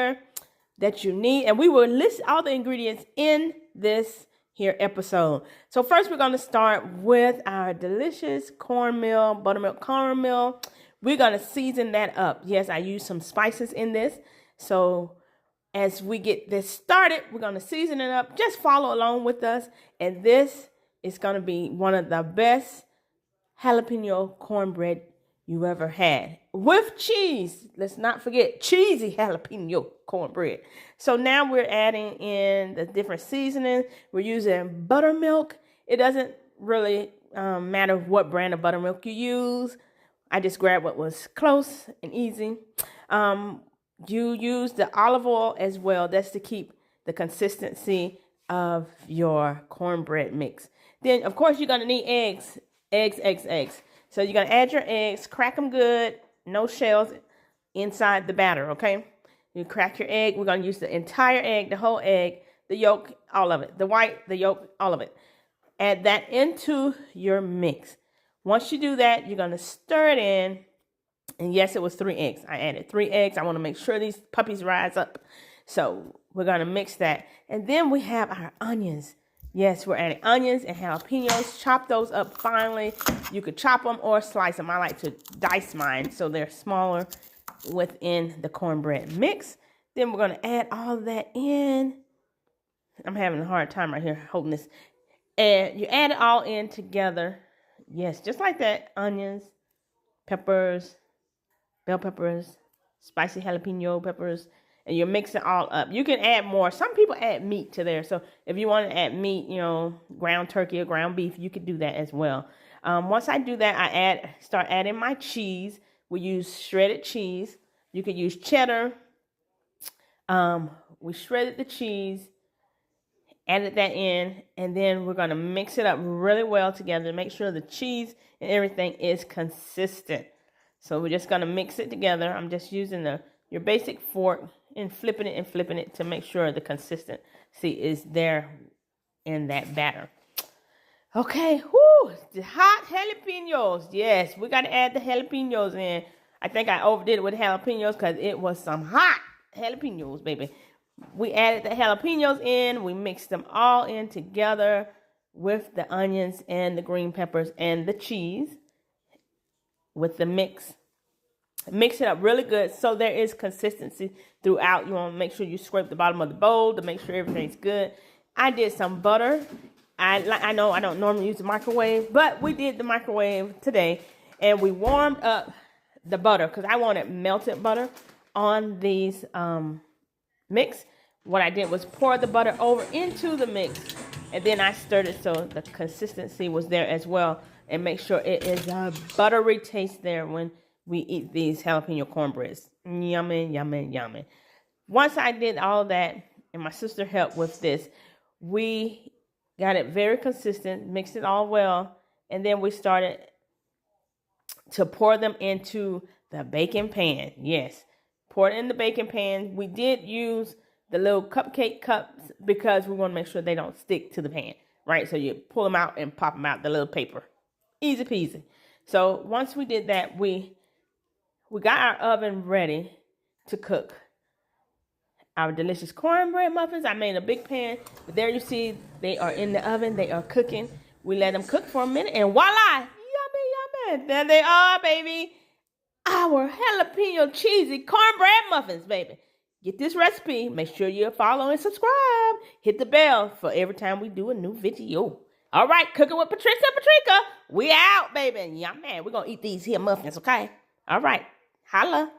here that you need. And we will list all the ingredients in this here episode. So first we're going to start with our delicious cornmeal, buttermilk cornmeal. We're going to season that up. Yes, I use some spices in this. So as we get this started, we're going to season it up. Just follow along with us. And this is going to be one of the best jalapeno cornbread you ever had. With cheese. Let's not forget cheesy jalapeno cornbread. So now we're adding in the different seasonings. We're using buttermilk. It doesn't really matter what brand of buttermilk you use. I just grabbed what was close and easy. You use the olive oil as well. That's to keep the consistency of your cornbread mix. Then, of course, you're going to need eggs. Eggs. So you're going to add your eggs, crack them good, no shells inside the batter, okay? You crack your egg. We're going to use the entire egg, the whole egg, the yolk, all of it. The white, the yolk, all of it. Add that into your mix. Once you do that, you're going to stir it in. And yes, it was 3 eggs. I added 3 eggs. I want to make sure these puppies rise up. So we're going to mix that. And then we have our onions. Yes, we're adding onions and jalapenos. Chop those up finely. You could chop them or slice them. I like to dice mine so they're smaller within the cornbread mix. Then we're going to add all of that in. I'm having a hard time right here holding this. And you add it all in together. Yes, just like that. Onions, peppers, bell peppers, spicy jalapeno peppers, and you mix it all up. You can add more. Some people add meat to there. So if you want to add meat, ground turkey or ground beef, you could do that as well. Once I do that, I start adding my cheese. We use shredded cheese. You could use cheddar. We shredded the cheese, added that in, and then we're going to mix it up really well together to make sure the cheese and everything is consistent. So we're just going to mix it together. I'm just using your basic fork and flipping it to make sure the consistency is there in that batter. Okay, the hot jalapenos. Yes, we got to add the jalapenos in. I think I overdid it with jalapenos because it was some hot jalapenos, baby. We added the jalapenos in. We mixed them all in together with the onions and the green peppers and the cheese with the mix. Mix it up really good so there is consistency throughout. You want to make sure you scrape the bottom of the bowl to make sure everything's good. I did some butter. I know I don't normally use the microwave, but we did the microwave today. And we warmed up the butter because I wanted melted butter on these mix. What I did was pour the butter over into the mix. And then I stirred it so the consistency was there as well. And make sure it is a buttery taste there when we eat these jalapeno cornbreads. Yummy. Once I did all that, and my sister helped with this, we got it very consistent, mixed it all well, and then we started to pour them into the baking pan. Yes, pour it in the baking pan. We did use the little cupcake cups because we want to make sure they don't stick to the pan, right? So you pull them out and pop them out the little paper. Easy peasy. So once we did that, we got our oven ready to cook our delicious cornbread muffins. I made a big pan, but there you see they are in the oven. They are cooking. We let them cook for a minute, and voila! Yummy. There they are, baby. Our jalapeno cheesy cornbread muffins, baby. Get this recipe. Make sure you follow and subscribe. Hit the bell for every time we do a new video. All right, cooking with Patrix and Patrica. We out, baby. Yeah, man, we're going to eat these here muffins, okay? All right. Holla.